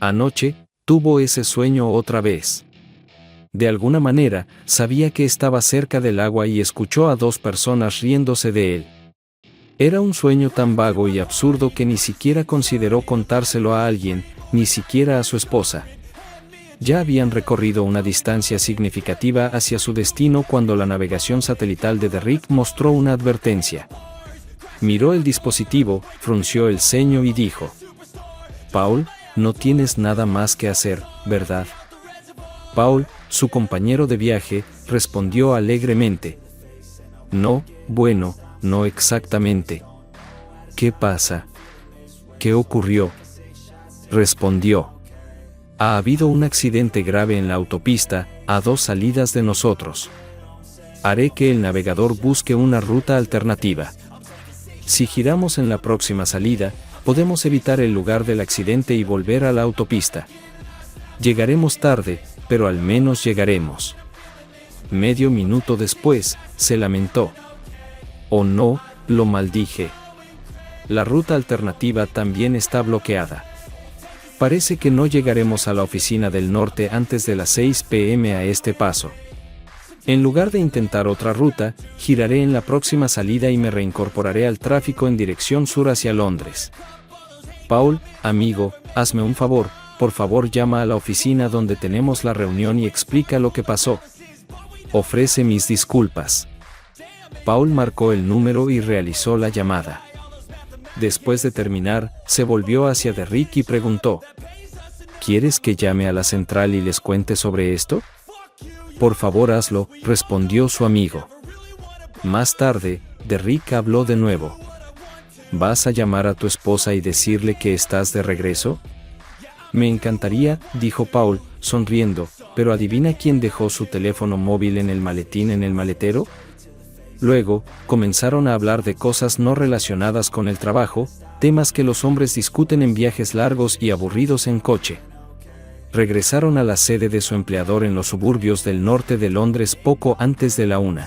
Anoche, tuvo ese sueño otra vez. De alguna manera, sabía que estaba cerca del agua y escuchó a dos personas riéndose de él. Era un sueño tan vago y absurdo que ni siquiera consideró contárselo a alguien, ni siquiera a su esposa. Ya habían recorrido una distancia significativa hacia su destino cuando la navegación satelital de Derrick mostró una advertencia. Miró el dispositivo, frunció el ceño y dijo: «Paul, no tienes nada más que hacer, ¿verdad?» Paul, su compañero de viaje, respondió alegremente: «No, bueno, no exactamente». «¿Qué pasa? ¿Qué ocurrió?», respondió. «Ha habido un accidente grave en la autopista, a 2 salidas de nosotros. Haré que el navegador busque una ruta alternativa. Si giramos en la próxima salida, podemos evitar el lugar del accidente y volver a la autopista. Llegaremos tarde, pero al menos llegaremos». Medio minuto después, se lamentó: «Oh no», lo maldije. «La ruta alternativa también está bloqueada. Parece que no llegaremos a la oficina del norte antes de las 6 p.m. a este paso. En lugar de intentar otra ruta, giraré en la próxima salida y me reincorporaré al tráfico en dirección sur hacia Londres. Paul, amigo, hazme un favor, por favor llama a la oficina donde tenemos la reunión y explica lo que pasó. Ofrece mis disculpas». Paul marcó el número y realizó la llamada. Después de terminar, se volvió hacia Derrick y preguntó: «¿Quieres que llame a la central y les cuente sobre esto?». «Por favor hazlo», respondió su amigo. Más tarde, Derrick habló de nuevo. «¿Vas a llamar a tu esposa y decirle que estás de regreso?». «Me encantaría», dijo Paul, sonriendo, «pero adivina quién dejó su teléfono móvil en el maletín en el maletero». Luego, comenzaron a hablar de cosas no relacionadas con el trabajo, temas que los hombres discuten en viajes largos y aburridos en coche. Regresaron a la sede de su empleador en los suburbios del norte de Londres poco antes de la 1.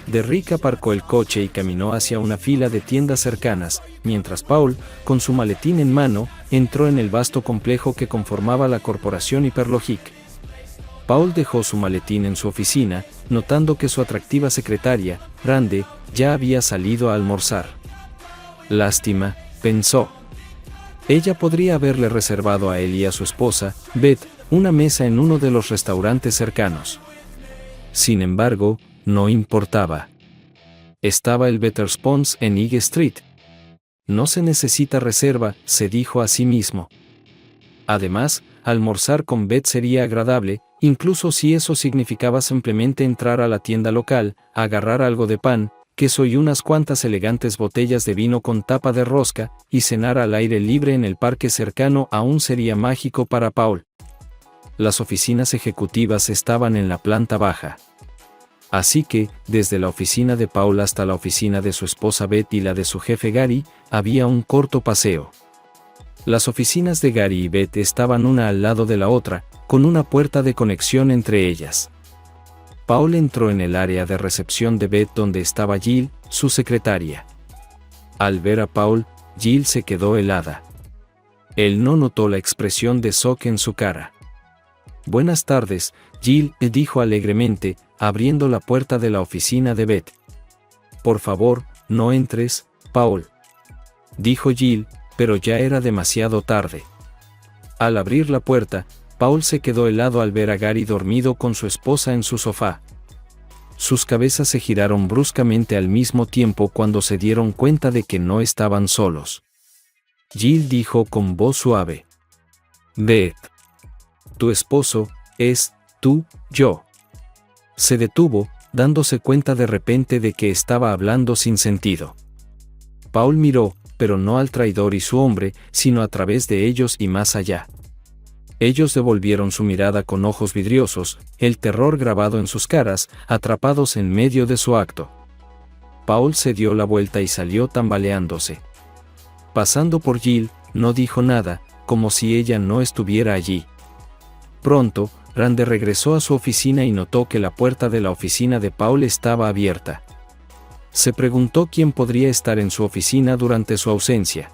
Derrick aparcó el coche y caminó hacia una fila de tiendas cercanas, mientras Paul, con su maletín en mano, entró en el vasto complejo que conformaba la corporación Hyperlogic. Paul dejó su maletín en su oficina, notando que su atractiva secretaria, Rande, ya había salido a almorzar. Lástima, pensó. Ella podría haberle reservado a él y a su esposa, Beth, una mesa en uno de los restaurantes cercanos. Sin embargo, no importaba. Estaba el Wetherspoons en High Street. No se necesita reserva, se dijo a sí mismo. Además, almorzar con Beth sería agradable, incluso si eso significaba simplemente entrar a la tienda local, agarrar algo de pan, queso y unas cuantas elegantes botellas de vino con tapa de rosca, y cenar al aire libre en el parque cercano aún sería mágico para Paul. Las oficinas ejecutivas estaban en la planta baja. Así que, desde la oficina de Paul hasta la oficina de su esposa Beth y la de su jefe Gary, había un corto paseo. Las oficinas de Gary y Beth estaban una al lado de la otra, con una puerta de conexión entre ellas. Paul entró en el área de recepción de Beth donde estaba Jill, su secretaria. Al ver a Paul, Jill se quedó helada. Él no notó la expresión de shock en su cara. «Buenas tardes», Jill dijo alegremente, abriendo la puerta de la oficina de Beth. «Por favor, no entres, Paul», dijo Jill, pero ya era demasiado tarde. Al abrir la puerta, Paul se quedó helado al ver a Gary dormido con su esposa en su sofá. Sus cabezas se giraron bruscamente al mismo tiempo cuando se dieron cuenta de que no estaban solos. Jill dijo con voz suave: «Beth, tu esposo, es, yo». Se detuvo, dándose cuenta de repente de que estaba hablando sin sentido. Paul miró, pero no al traidor y su hombre, sino a través de ellos y más allá. Ellos devolvieron su mirada con ojos vidriosos, el terror grabado en sus caras, atrapados en medio de su acto. Paul se dio la vuelta y salió tambaleándose. Pasando por Jill, no dijo nada, como si ella no estuviera allí. Pronto, Rande regresó a su oficina y notó que la puerta de la oficina de Paul estaba abierta. Se preguntó quién podría estar en su oficina durante su ausencia.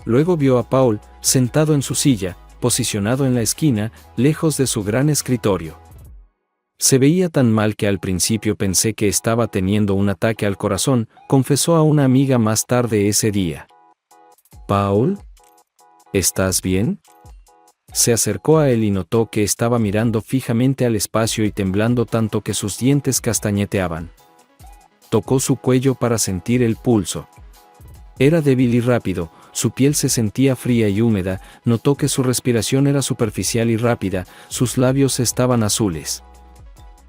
Luego vio a Paul, sentado en su silla, posicionado en la esquina, lejos de su gran escritorio. Se veía tan mal que al principio pensé que estaba teniendo un ataque al corazón, confesó a una amiga más tarde ese día. «Paul, ¿estás bien?». Se acercó a él y notó que estaba mirando fijamente al espacio y temblando tanto que sus dientes castañeteaban. Tocó su cuello para sentir el pulso. Era débil y rápido, su piel se sentía fría y húmeda, notó que su respiración era superficial y rápida, sus labios estaban azules.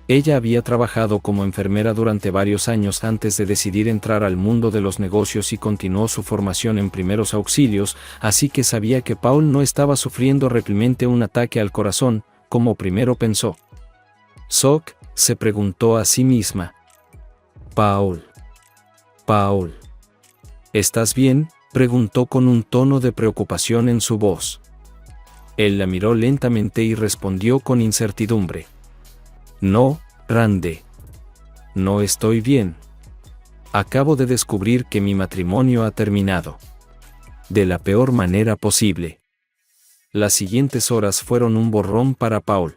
Ella había trabajado como enfermera durante varios años antes de decidir entrar al mundo de los negocios y continuó su formación en primeros auxilios, así que sabía que Paul no estaba sufriendo realmente un ataque al corazón, como primero pensó. «Sock», se preguntó a sí misma. «Paul. ¿Estás bien?», preguntó con un tono de preocupación en su voz. Él la miró lentamente y respondió con incertidumbre. «No, Rande. No estoy bien. Acabo de descubrir que mi matrimonio ha terminado. De la peor manera posible». Las siguientes horas fueron un borrón para Paul.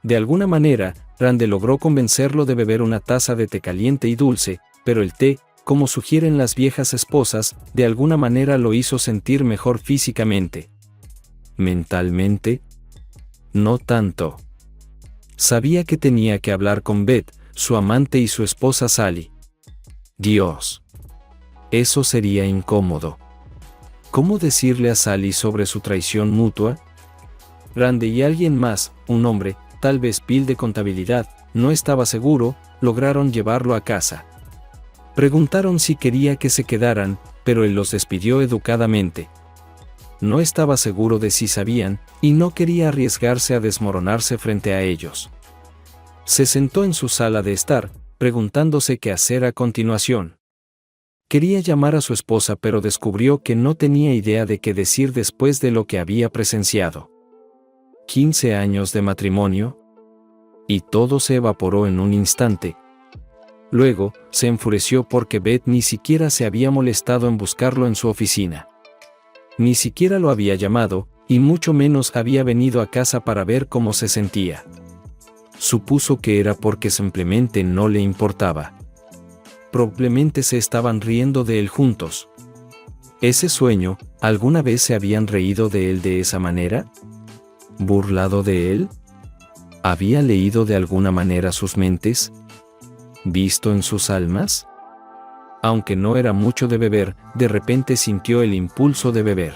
De alguna manera, Rande logró convencerlo de beber una taza de té caliente y dulce, pero el té, como sugieren las viejas esposas, de alguna manera lo hizo sentir mejor físicamente. Mentalmente, no tanto. Sabía que tenía que hablar con Beth, su amante y su esposa Sally. Dios. Eso sería incómodo. ¿Cómo decirle a Sally sobre su traición mutua? Rande y alguien más, un hombre, tal vez Bill de contabilidad, no estaba seguro, lograron llevarlo a casa. Preguntaron si quería que se quedaran, pero él los despidió educadamente. No estaba seguro de si sabían, y no quería arriesgarse a desmoronarse frente a ellos. Se sentó en su sala de estar, preguntándose qué hacer a continuación. Quería llamar a su esposa, pero descubrió que no tenía idea de qué decir después de lo que había presenciado. 15 años de matrimonio. Y todo se evaporó en un instante. Luego, se enfureció porque Beth ni siquiera se había molestado en buscarlo en su oficina. Ni siquiera lo había llamado, y mucho menos había venido a casa para ver cómo se sentía. Supuso que era porque simplemente no le importaba. Probablemente se estaban riendo de él juntos. ¿Ese sueño, alguna vez se habían reído de él de esa manera? ¿Burlado de él? ¿Había leído de alguna manera sus mentes? ¿Visto en sus almas? Aunque no era mucho de beber, de repente sintió el impulso de beber.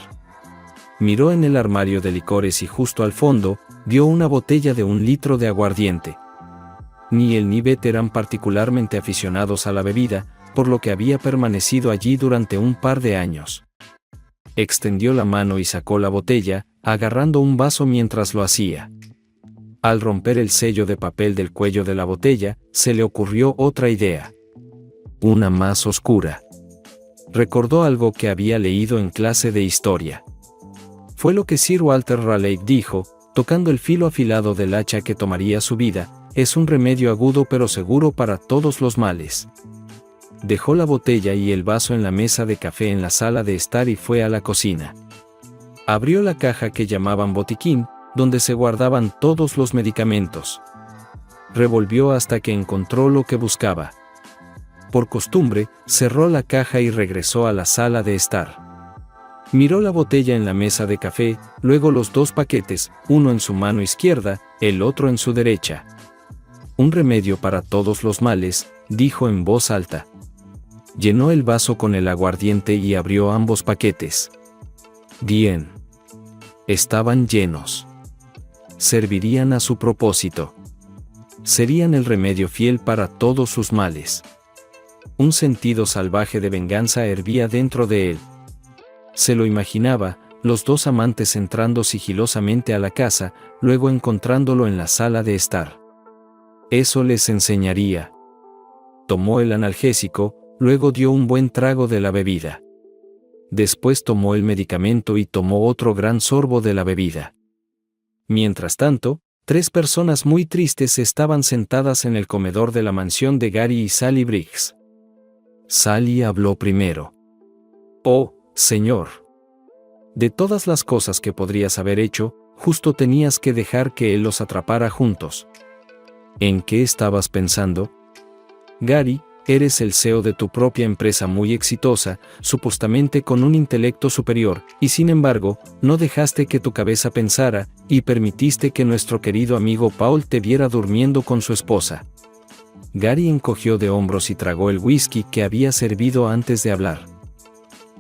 Miró en el armario de licores y justo al fondo, vio una botella de 1 litro de aguardiente. Ni él ni Beth eran particularmente aficionados a la bebida, por lo que había permanecido allí durante un par de años. Extendió la mano y sacó la botella, agarrando un vaso mientras lo hacía. Al romper el sello de papel del cuello de la botella, se le ocurrió otra idea. Una más oscura. Recordó algo que había leído en clase de historia. Fue lo que Sir Walter Raleigh dijo, tocando el filo afilado del hacha que tomaría su vida, es un remedio agudo pero seguro para todos los males. Dejó la botella y el vaso en la mesa de café en la sala de estar y fue a la cocina. Abrió la caja que llamaban botiquín, donde se guardaban todos los medicamentos. Revolvió hasta que encontró lo que buscaba. Por costumbre, cerró la caja y regresó a la sala de estar. Miró la botella en la mesa de café, luego los 2 paquetes, uno en su mano izquierda, el otro en su derecha. Un remedio para todos los males, dijo en voz alta. Llenó el vaso con el aguardiente y abrió ambos paquetes. Bien. Estaban llenos. Servirían a su propósito. Serían el remedio fiel para todos sus males. Un sentido salvaje de venganza hervía dentro de él. Se lo imaginaba, los 2 amantes entrando sigilosamente a la casa, luego encontrándolo en la sala de estar. Eso les enseñaría. Tomó el analgésico, luego dio un buen trago de la bebida. Después tomó el medicamento y tomó otro gran sorbo de la bebida. Mientras tanto, 3 personas muy tristes estaban sentadas en el comedor de la mansión de Gary y Sally Briggs. Sally habló primero. «Oh, señor», De todas las cosas que podrías haber hecho, justo tenías que dejar que él los atrapara juntos. ¿En qué estabas pensando? Gary, eres el CEO de tu propia empresa muy exitosa, supuestamente con un intelecto superior, y sin embargo, no dejaste que tu cabeza pensara, y permitiste que nuestro querido amigo Paul te viera durmiendo con su esposa. Gary encogió de hombros y tragó el whisky que había servido antes de hablar.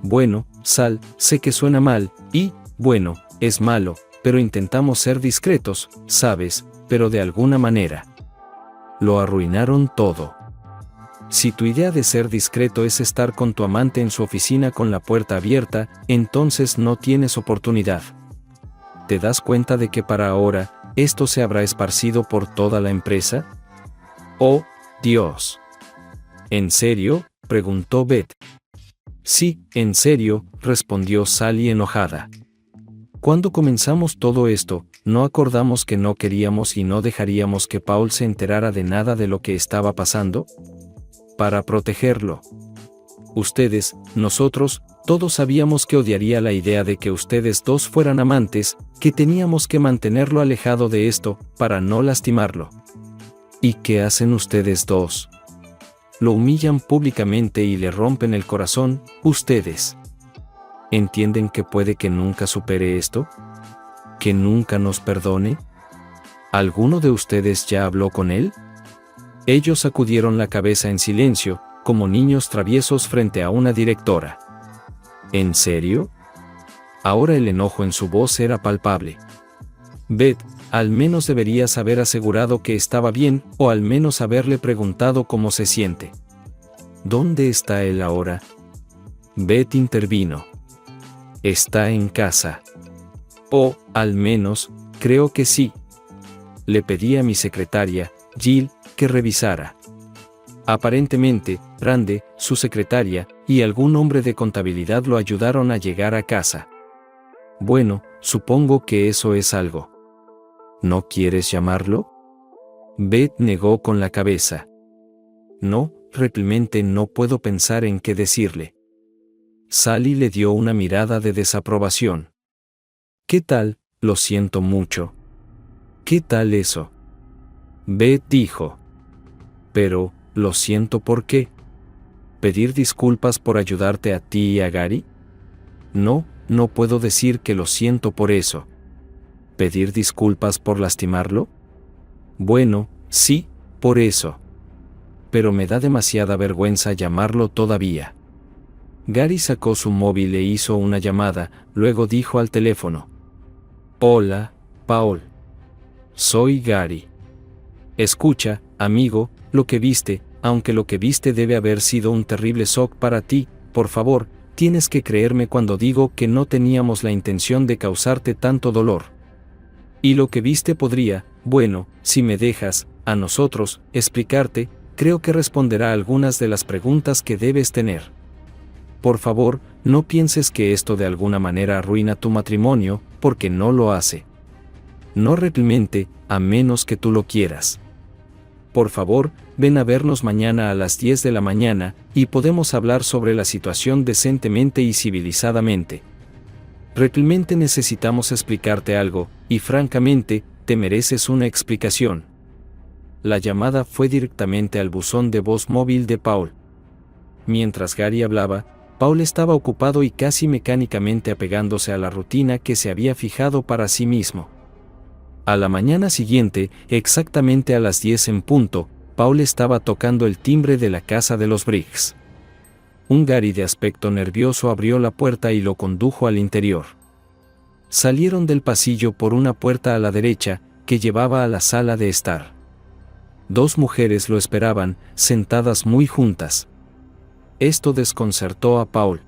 Bueno, Sal, sé que suena mal, y, bueno, es malo, pero intentamos ser discretos, ¿sabes? Pero de alguna manera. Lo arruinaron todo. Si tu idea de ser discreto es estar con tu amante en su oficina con la puerta abierta, entonces no tienes oportunidad. ¿Te das cuenta de que para ahora, esto se habrá esparcido por toda la empresa? ¡Oh, Dios! ¿En serio?, preguntó Beth. Sí, en serio, respondió Sally enojada. Cuando comenzamos todo esto, no acordamos que no queríamos y no dejaríamos que Paul se enterara de nada de lo que estaba pasando. Para protegerlo. Ustedes, nosotros, todos sabíamos que odiaría la idea de que ustedes dos fueran amantes, que teníamos que mantenerlo alejado de esto, para no lastimarlo. ¿Y qué hacen ustedes dos? Lo humillan públicamente y le rompen el corazón, ustedes. ¿Entienden que puede que nunca supere esto? ¿Que nunca nos perdone? ¿Alguno de ustedes ya habló con él? Ellos sacudieron la cabeza en silencio, como niños traviesos frente a una directora. ¿En serio? Ahora el enojo en su voz era palpable. Beth, al menos deberías haber asegurado que estaba bien, o al menos haberle preguntado cómo se siente. ¿Dónde está él ahora? Beth intervino. Está en casa. O, al menos, creo que sí. Le pedí a mi secretaria, Jill, que revisara. Aparentemente, Rande, su secretaria, y algún hombre de contabilidad lo ayudaron a llegar a casa. Bueno, supongo que eso es algo. ¿No quieres llamarlo? Beth negó con la cabeza. No, realmente no puedo pensar en qué decirle. Sally le dio una mirada de desaprobación. ¿Qué tal? Lo siento mucho. ¿Qué tal eso? Beth dijo. Pero, lo siento ¿por qué? ¿Pedir disculpas por ayudarte a ti y a Gary? No, no puedo decir que lo siento por eso. ¿Pedir disculpas por lastimarlo? Bueno, sí, por eso. Pero me da demasiada vergüenza llamarlo todavía. Gary sacó su móvil e hizo una llamada, luego dijo al teléfono. Hola, Paul. Soy Gary. Escucha, amigo, lo que viste, aunque lo que viste debe haber sido un terrible shock para ti, por favor, tienes que creerme cuando digo que no teníamos la intención de causarte tanto dolor. Y lo que viste podría, bueno, si me dejas, a nosotros, explicarte, creo que responderá a algunas de las preguntas que debes tener. Por favor, no pienses que esto de alguna manera arruina tu matrimonio, porque no lo hace. No realmente, a menos que tú lo quieras. Por favor, ven a vernos mañana a las 10 de la mañana, y podemos hablar sobre la situación decentemente y civilizadamente. Realmente necesitamos explicarte algo, y francamente, te mereces una explicación. La llamada fue directamente al buzón de voz móvil de Paul. Mientras Gary hablaba, Paul estaba ocupado y casi mecánicamente apegándose a la rutina que se había fijado para sí mismo. A la mañana siguiente, exactamente a las 10 en punto, Paul estaba tocando el timbre de la casa de los Briggs. Un Gary de aspecto nervioso abrió la puerta y lo condujo al interior. Salieron del pasillo por una puerta a la derecha, que llevaba a la sala de estar. Dos mujeres lo esperaban, sentadas muy juntas. Esto desconcertó a Paul.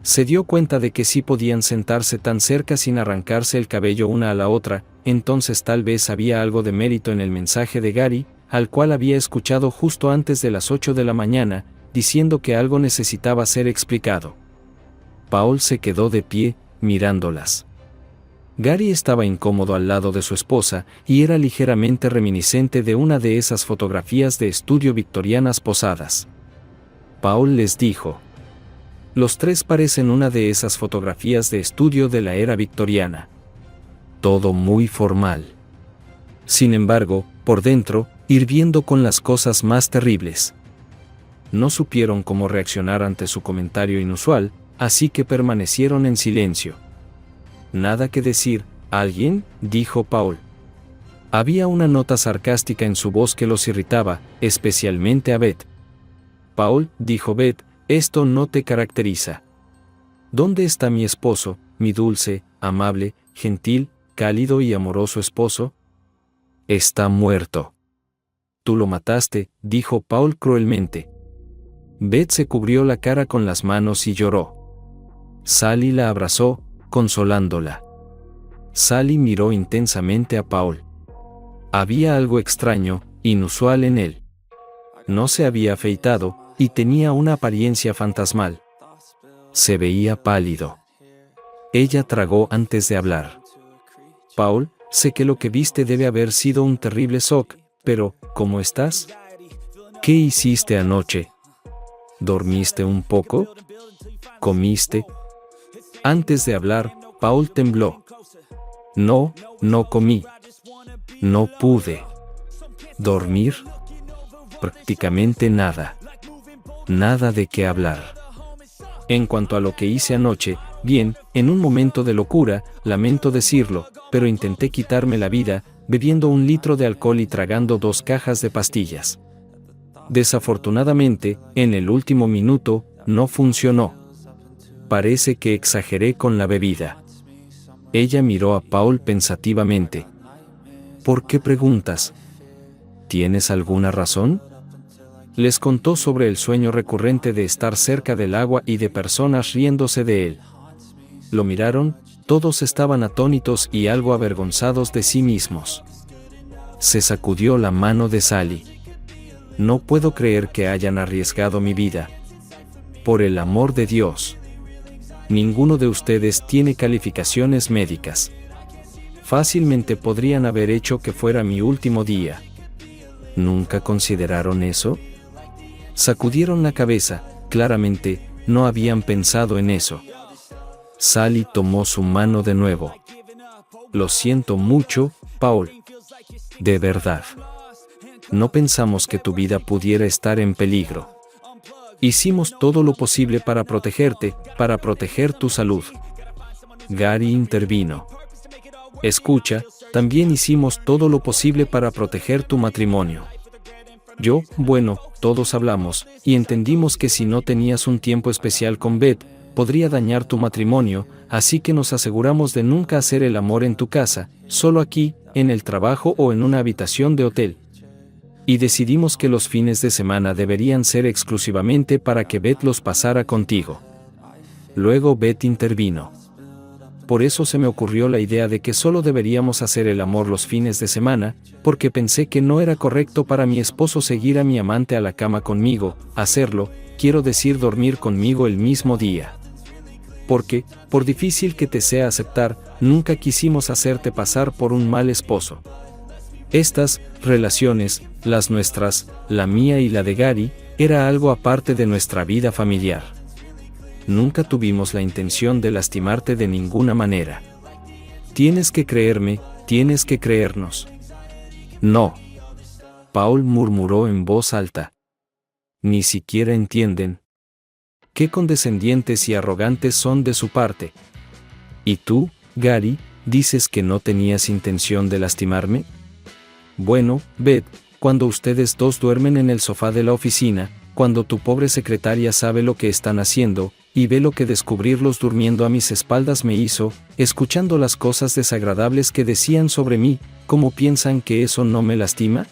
Se dio cuenta de que sí podían sentarse tan cerca sin arrancarse el cabello una a la otra, entonces tal vez había algo de mérito en el mensaje de Gary, al cual había escuchado justo antes de las 8 de la mañana, diciendo que algo necesitaba ser explicado. Paul se quedó de pie, mirándolas. Gary estaba incómodo al lado de su esposa, y era ligeramente reminiscente de una de esas fotografías de estudio victorianas posadas. Paul les dijo: Los tres parecen una de esas fotografías de estudio de la era victoriana. Todo muy formal. Sin embargo, por dentro, hirviendo con las cosas más terribles. No supieron cómo reaccionar ante su comentario inusual, así que permanecieron en silencio. Nada que decir, ¿alguien?, dijo Paul. Había una nota sarcástica en su voz que los irritaba, especialmente a Beth. Paul, dijo Beth, esto no te caracteriza. ¿Dónde está mi esposo, mi dulce, amable, gentil, cálido y amoroso esposo? Está muerto. Tú lo mataste, dijo Paul cruelmente. Beth se cubrió la cara con las manos y lloró. Sally la abrazó, consolándola. Sally miró intensamente a Paul. Había algo extraño, inusual en él. No se había afeitado, y tenía una apariencia fantasmal. Se veía pálido. Ella tragó antes de hablar. Paul, sé que lo que viste debe haber sido un terrible shock, pero, ¿cómo estás? ¿Qué hiciste anoche? ¿Dormiste un poco? ¿Comiste? Antes de hablar, Paul tembló. No, no comí. No pude. ¿Dormir? Prácticamente nada. Nada de qué hablar. En cuanto a lo que hice anoche, bien, en un momento de locura, lamento decirlo, pero intenté quitarme la vida, bebiendo 1 litro de alcohol y tragando 2 cajas de pastillas. Desafortunadamente, en el último minuto, no funcionó. Parece que exageré con la bebida. Ella miró a Paul pensativamente. ¿Por qué preguntas? ¿Tienes alguna razón? Les contó sobre el sueño recurrente de estar cerca del agua y de personas riéndose de él. Lo miraron, todos estaban atónitos y algo avergonzados de sí mismos. Se sacudió la mano de Sally. No puedo creer que hayan arriesgado mi vida. Por el amor de Dios. Ninguno de ustedes tiene calificaciones médicas. Fácilmente podrían haber hecho que fuera mi último día. ¿Nunca consideraron eso? Sacudieron la cabeza, claramente, no habían pensado en eso. Sally tomó su mano de nuevo. Lo siento mucho, Paul. De verdad. No pensamos que tu vida pudiera estar en peligro. Hicimos todo lo posible para protegerte, para proteger tu salud. Gary intervino. Escucha, también hicimos todo lo posible para proteger tu matrimonio. Bueno, todos hablamos, y entendimos que si no tenías un tiempo especial con Beth, podría dañar tu matrimonio, así que nos aseguramos de nunca hacer el amor en tu casa, solo aquí, en el trabajo o en una habitación de hotel. Y decidimos que los fines de semana deberían ser exclusivamente para que Beth los pasara contigo. Luego Beth intervino. Por eso se me ocurrió la idea de que solo deberíamos hacer el amor los fines de semana, porque pensé que no era correcto para mi esposo seguir a mi amante a la cama conmigo, hacerlo, quiero decir dormir conmigo el mismo día. Porque, por difícil que te sea aceptar, nunca quisimos hacerte pasar por un mal esposo. Estas relaciones, las nuestras, la mía y la de Gary, era algo aparte de nuestra vida familiar. Nunca tuvimos la intención de lastimarte de ninguna manera. Tienes que creerme, tienes que creernos. No. Paul murmuró en voz alta. Ni siquiera entienden. Qué condescendientes y arrogantes son de su parte. ¿Y tú, Gary, dices que no tenías intención de lastimarme? Bueno, Beth, cuando ustedes dos duermen en el sofá de la oficina, cuando tu pobre secretaria sabe lo que están haciendo, y ve lo que descubrirlos durmiendo a mis espaldas me hizo, escuchando las cosas desagradables que decían sobre mí, ¿cómo piensan que eso no me lastima?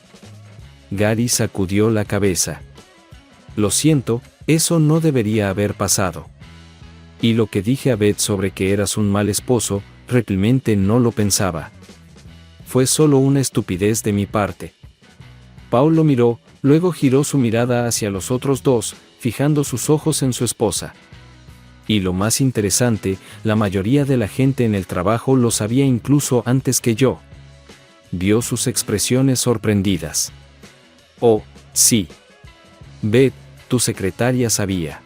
Gary sacudió la cabeza. Lo siento, eso no debería haber pasado. Y lo que dije a Beth sobre que eras un mal esposo, realmente no lo pensaba. Fue solo una estupidez de mi parte. Paul lo miró, luego giró su mirada hacia los otros dos, fijando sus ojos en su esposa. Y lo más interesante, la mayoría de la gente en el trabajo lo sabía incluso antes que yo. Vio sus expresiones sorprendidas. Oh, sí. Beth, tu secretaria sabía.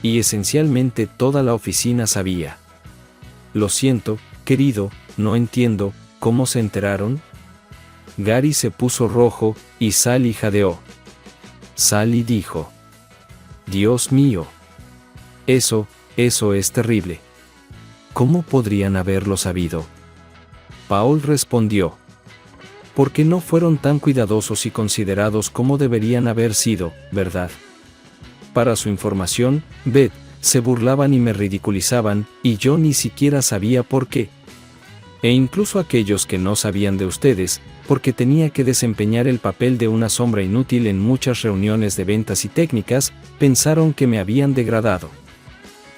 y esencialmente toda la oficina sabía. Lo siento, querido, no entiendo, ¿cómo se enteraron? Gary se puso rojo, y Sally jadeó. Sally dijo: Dios mío. Eso es terrible. ¿Cómo podrían haberlo sabido? Paul respondió: porque no fueron tan cuidadosos y considerados como deberían haber sido, ¿verdad? Para su información, Beth, se burlaban y me ridiculizaban, y yo ni siquiera sabía por qué. E incluso aquellos que no sabían de ustedes, porque tenía que desempeñar el papel de una sombra inútil en muchas reuniones de ventas y técnicas, pensaron que me habían degradado.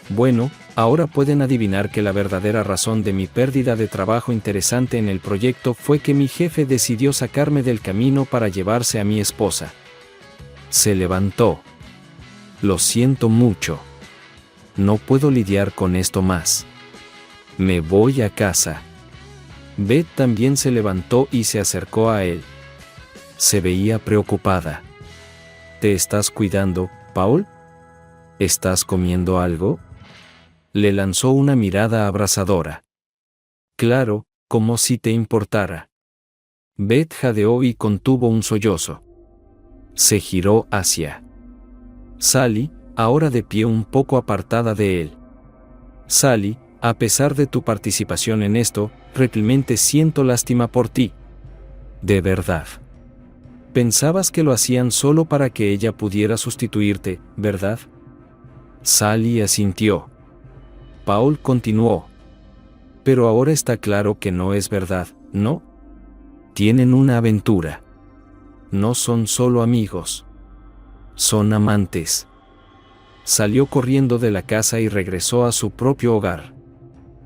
Bueno, ahora pueden adivinar que la verdadera razón de mi pérdida de trabajo interesante en el proyecto fue que mi jefe decidió sacarme del camino para llevarse a mi esposa. Se levantó. Lo siento mucho. No puedo lidiar con esto más. Me voy a casa. Beth también se levantó y se acercó a él. Se veía preocupada. ¿Te estás cuidando, Paul? ¿Estás comiendo algo? Le lanzó una mirada abrasadora. Claro, como si te importara. Beth jadeó y contuvo un sollozo. Se giró hacia Sally, ahora de pie un poco apartada de él. Sally, a pesar de tu participación en esto, realmente siento lástima por ti. De verdad. Pensabas que lo hacían solo para que ella pudiera sustituirte, ¿verdad? Sally asintió. Paul continuó. Pero ahora está claro que no es verdad, ¿no? Tienen una aventura. No son solo amigos. Son amantes. Salió corriendo de la casa y regresó a su propio hogar.